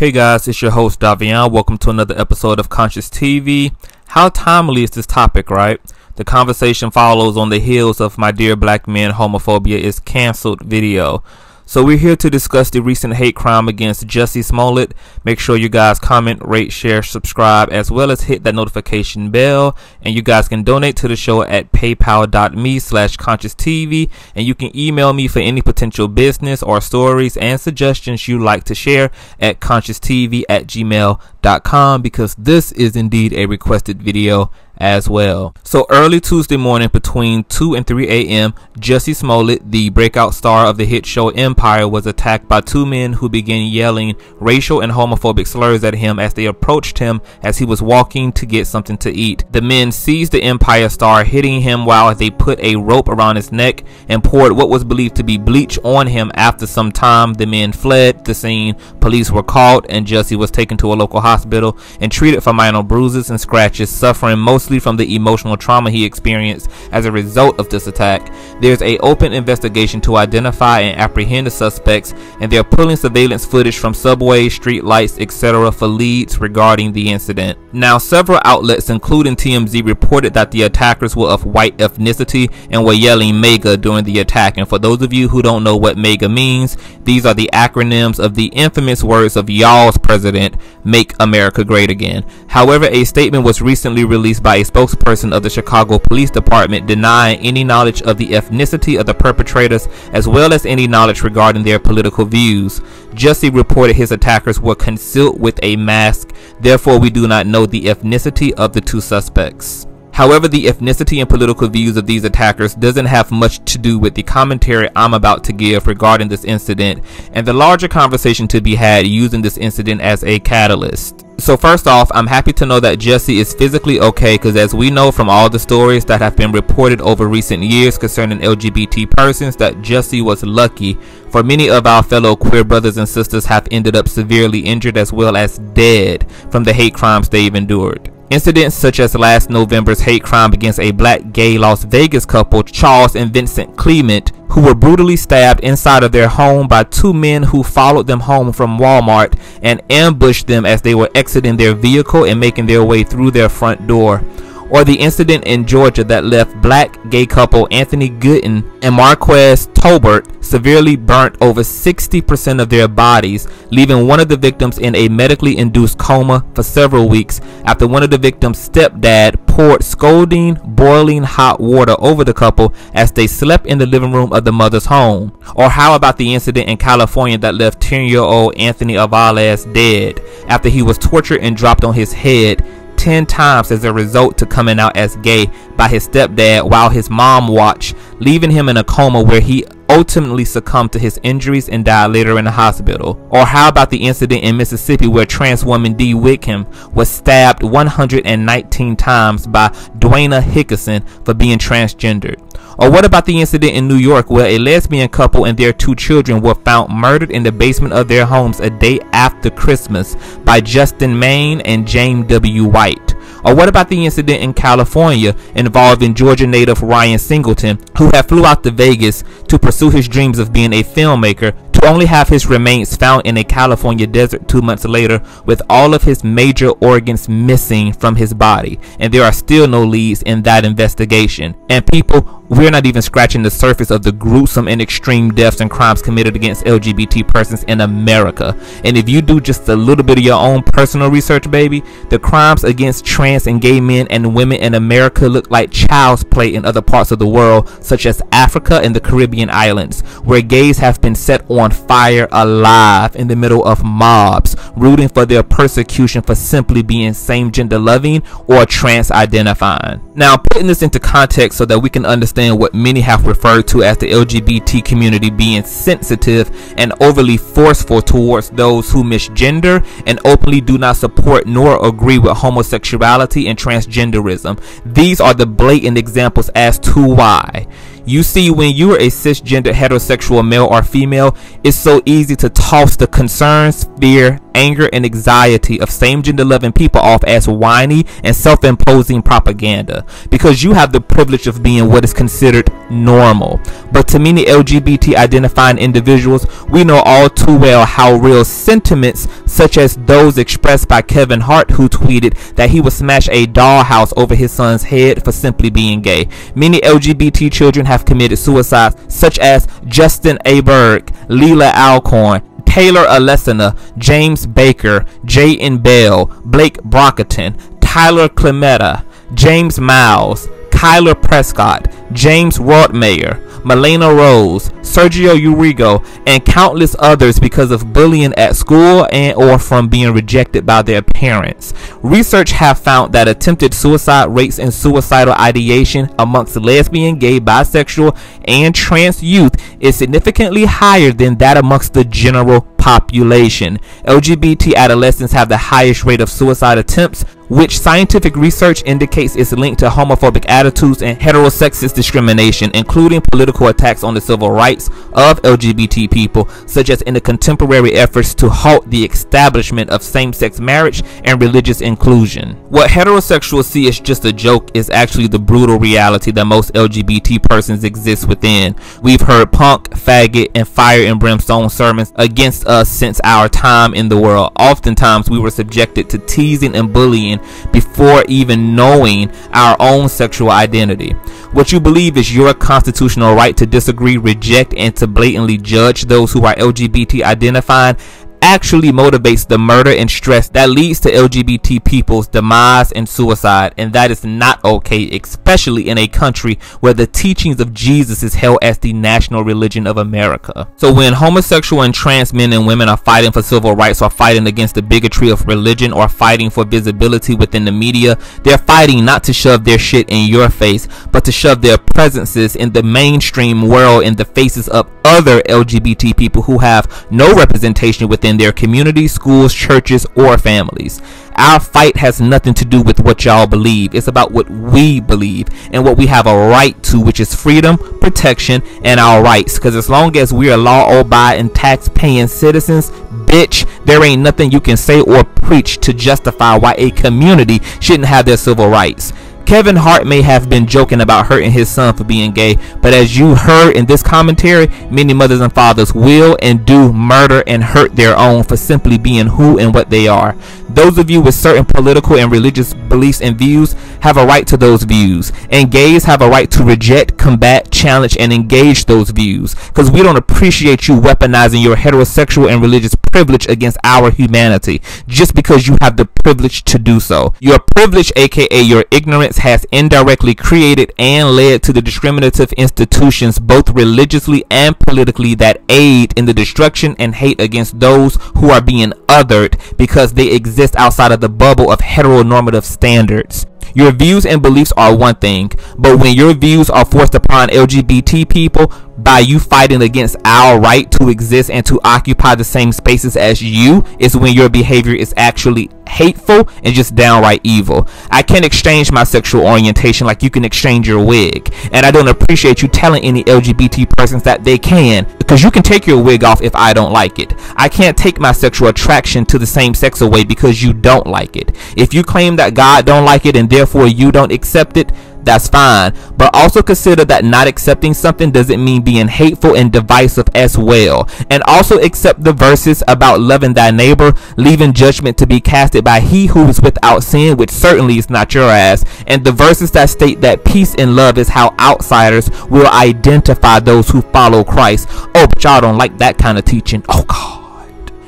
Hey guys, it's your host Davian. Welcome to another episode of Conscious TV. How timely is this topic, right? The conversation follows on the heels of My Dear Black Men, Homophobia is Cancelled video. So we're here to discuss the recent hate crime against Jussie Smollett. Make sure you guys comment, rate, share, subscribe, as well as hit that notification bell. And you guys can donate to the show at paypal.me/conscious-tv. And you can email me for any potential business or stories and suggestions you'd like to share at conscious-tv@gmail.com, because this is indeed a requested video as well. So early Tuesday morning between 2 and 3 a.m., Jussie Smollett, the breakout star of the hit show Empire, was attacked by two men who began yelling racial and homophobic slurs at him as they approached him as he was walking to get something to eat. The men seized the Empire star, hitting him while they put a rope around his neck and poured what was believed to be bleach on him. After some time, the men fled the scene. Police were called and Jussie was taken to a local hospital and treated for minor bruises and scratches, suffering mostly from the emotional trauma he experienced as a result of this attack. There's an open investigation to identify and apprehend the suspects, and they're pulling surveillance footage from subways, street lights, etc. for leads regarding the incident. Now, several outlets, including TMZ, reported that the attackers were of white ethnicity and were yelling MAGA during the attack. And for those of you who don't know what MAGA means, these are the acronyms of the infamous words of y'all's president, Make America Great Again. However, a statement was recently released by a spokesperson of the Chicago Police Department denying any knowledge of the ethnicity of the perpetrators, as well as any knowledge regarding their political views. Jussie reported his attackers were concealed with a mask, therefore we do not know the ethnicity of the two suspects. However, the ethnicity and political views of these attackers doesn't have much to do with the commentary I'm about to give regarding this incident and the larger conversation to be had using this incident as a catalyst. So first off, I'm happy to know that Jussie is physically okay, because as we know from all the stories that have been reported over recent years concerning LGBT persons, that Jussie was lucky, for many of our fellow queer brothers and sisters have ended up severely injured as well as dead from the hate crimes they've endured. Incidents such as last November's hate crime against a black gay Las Vegas couple, Charles and Vincent Clement, who were brutally stabbed inside of their home by two men who followed them home from Walmart and ambushed them as they were exiting their vehicle and making their way through their front door. Or the incident in Georgia that left black gay couple Anthony Gooden and Marquez Tolbert severely burnt over 60% of their bodies, leaving one of the victims in a medically induced coma for several weeks after one of the victims' stepdad poured scalding, boiling hot water over the couple as they slept in the living room of the mother's home. Or how about the incident in California that left 10-year-old Anthony Aviles dead after he was tortured and dropped on his head 10 times as a result to coming out as gay by his stepdad while his mom watched, leaving him in a coma where he ultimately succumbed to his injuries and died later in the hospital. Or how about the incident in Mississippi where trans woman Dee Wickham was stabbed 119 times by Dwayna Hickerson for being transgendered? Or what about the incident in New York where a lesbian couple and their two children were found murdered in the basement of their homes a day after Christmas by Justin Maine and James W. White? Or what about the incident in California involving Georgia native Ryan Singleton, who had flew out to Vegas to pursue his dreams of being a filmmaker, to only have his remains found in a California desert 2 months later with all of his major organs missing from his body, and there are still no leads in that investigation. And people, we're not even scratching the surface of the gruesome and extreme deaths and crimes committed against LGBT persons in America. And if you do just a little bit of your own personal research, baby, the crimes against trans and gay men and women in America look like child's play in other parts of the world, such as Africa and the Caribbean islands, where gays have been set on fire alive in the middle of mobs rooting for their persecution for simply being same gender loving or trans identifying. Now, putting this into context so that we can understand what many have referred to as the LGBT community being sensitive and overly forceful towards those who misgender and openly do not support nor agree with homosexuality and transgenderism. These are the blatant examples as to why. You see, when you are a cisgender heterosexual male or female, it's so easy to toss the concerns, fear, anger, and anxiety of same-gender loving people off as whiny and self-imposing propaganda, because you have the privilege of being what is considered normal. But to many LGBT identifying individuals, we know all too well how real sentiments such as those expressed by Kevin Hart, who tweeted that he would smash a dollhouse over his son's head for simply being gay. Many LGBT children have committed suicide, such as Justin Aberg, Leila Alcorn, Taylor Alessina, James Baker, Jayden Bell, Blake Brockington, Tyler Clemetta, James Miles, Kyler Prescott, James Rodmayer, Melena Rose, Sergio Urigo, and countless others because of bullying at school and or from being rejected by their parents. Research have found that attempted suicide rates and suicidal ideation amongst lesbian, gay, bisexual, and trans youth is significantly higher than that amongst the general population. LGBT adolescents have the highest rate of suicide attempts, which scientific research indicates is linked to homophobic attitudes and heterosexist discrimination, including political attacks on the civil rights of LGBT people, such as in the contemporary efforts to halt the establishment of same-sex marriage and religious inclusion. What heterosexuals see as just a joke is actually the brutal reality that most LGBT persons exist within. We've heard punk, faggot, and fire and brimstone sermons against us since our time in the world. Oftentimes we were subjected to teasing and bullying before even knowing our own sexual identity. What you believe is your constitutional right to disagree, reject, and to blatantly judge those who are LGBT identifying actually motivates the murder and stress that leads to LGBT people's demise and suicide, and that is not okay, especially in a country where the teachings of Jesus is held as the national religion of America. So when homosexual and trans men and women are fighting for civil rights, or fighting against the bigotry of religion, or fighting for visibility within the media, they're fighting not to shove their shit in your face, but to shove their presences in the mainstream world in the faces of other LGBT people who have no representation within their communities, schools, churches, or families. Our fight has nothing to do with what y'all believe. It's about what we believe and what we have a right to, which is freedom, protection, and our rights. Because as long as we are law-abiding, tax-paying citizens, bitch, there ain't nothing you can say or preach to justify why a community shouldn't have their civil rights. Kevin Hart may have been joking about hurting his son for being gay, but as you heard in this commentary, many mothers and fathers will and do murder and hurt their own for simply being who and what they are. Those of you with certain political and religious beliefs and views have a right to those views, and gays have a right to reject, combat, challenge, and engage those views, because we don't appreciate you weaponizing your heterosexual and religious privilege against our humanity just because you have the privilege to do so. Your privilege, aka your ignorance, has indirectly created and led to the discriminative institutions, both religiously and politically, that aid in the destruction and hate against those who are being othered because they exist outside of the bubble of heteronormative standards. Your views and beliefs are one thing, but when your views are forced upon LGBT people by you fighting against our right to exist and to occupy the same spaces as you, is when your behavior is actually hateful and just downright evil. I can't exchange my sexual orientation like you can exchange your wig, and I don't appreciate you telling any LGBT persons that they can, because you can take your wig off if I don't like it. I can't take my sexual attraction to the same sex away because you don't like it. If you claim that God don't like it and therefore you don't accept it, that's fine, but also consider that not accepting something doesn't mean being hateful and divisive as well. And also accept the verses about loving thy neighbor, leaving judgment to be casted by he who is without sin, which certainly is not your ass, and the verses that state that peace and love is how outsiders will identify those who follow Christ. Oh, but y'all don't like that kind of teaching. Oh God.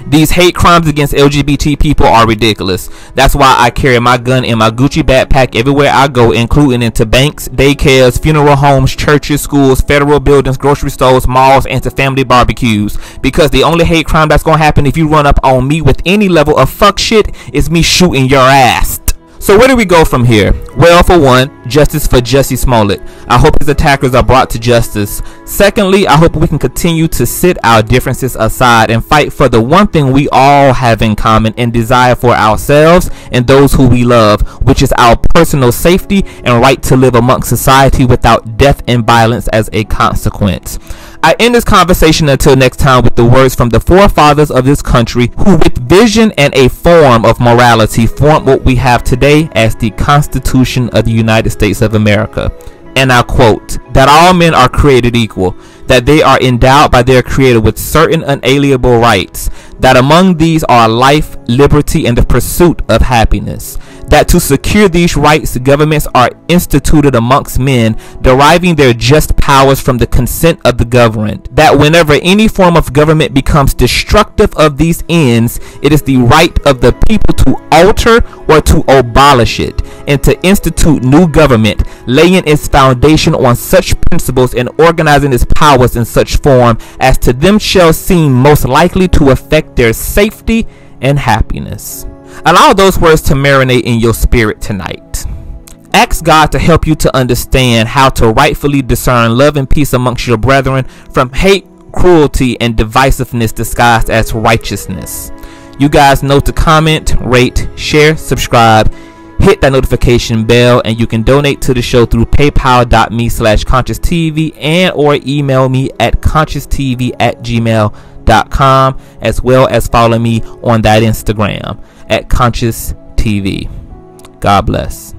These hate crimes against LGBT people are ridiculous. That's why I carry my gun in my Gucci backpack everywhere I go, including into banks, daycares, funeral homes, churches, schools, federal buildings, grocery stores, malls, and to family barbecues. Because the only hate crime that's gonna happen if you run up on me with any level of fuck shit is me shooting your ass. So where do we go from here? Well, for one, justice for Jussie Smollett. I hope his attackers are brought to justice. Secondly, I hope we can continue to sit our differences aside and fight for the one thing we all have in common and desire for ourselves and those who we love, which is our personal safety and right to live amongst society without death and violence as a consequence. I end this conversation until next time with the words from the forefathers of this country, who with vision and a form of morality formed what we have today as the Constitution of the United States of America. And I quote, that all men are created equal. that they are endowed by their Creator with certain unalienable rights, that among these are life, liberty, and the pursuit of happiness. That to secure these rights, governments are instituted amongst men, deriving their just powers from the consent of the governed. That whenever any form of government becomes destructive of these ends, it is the right of the people to alter or to abolish it, and to institute new government, laying its foundation on such principles and organizing its powers in such form as to them shall seem most likely to affect their safety and happiness. Allow those words to marinate in your spirit tonight. Ask God to help you to understand how to rightfully discern love and peace amongst your brethren from hate, cruelty, and divisiveness disguised as righteousness. You guys know to comment, rate, share, subscribe, hit that notification bell, and you can donate to the show through paypal.me/conscious-tv and or email me at conscious-tv@gmail.com, as well as follow me on that Instagram at conscious-tv. God bless.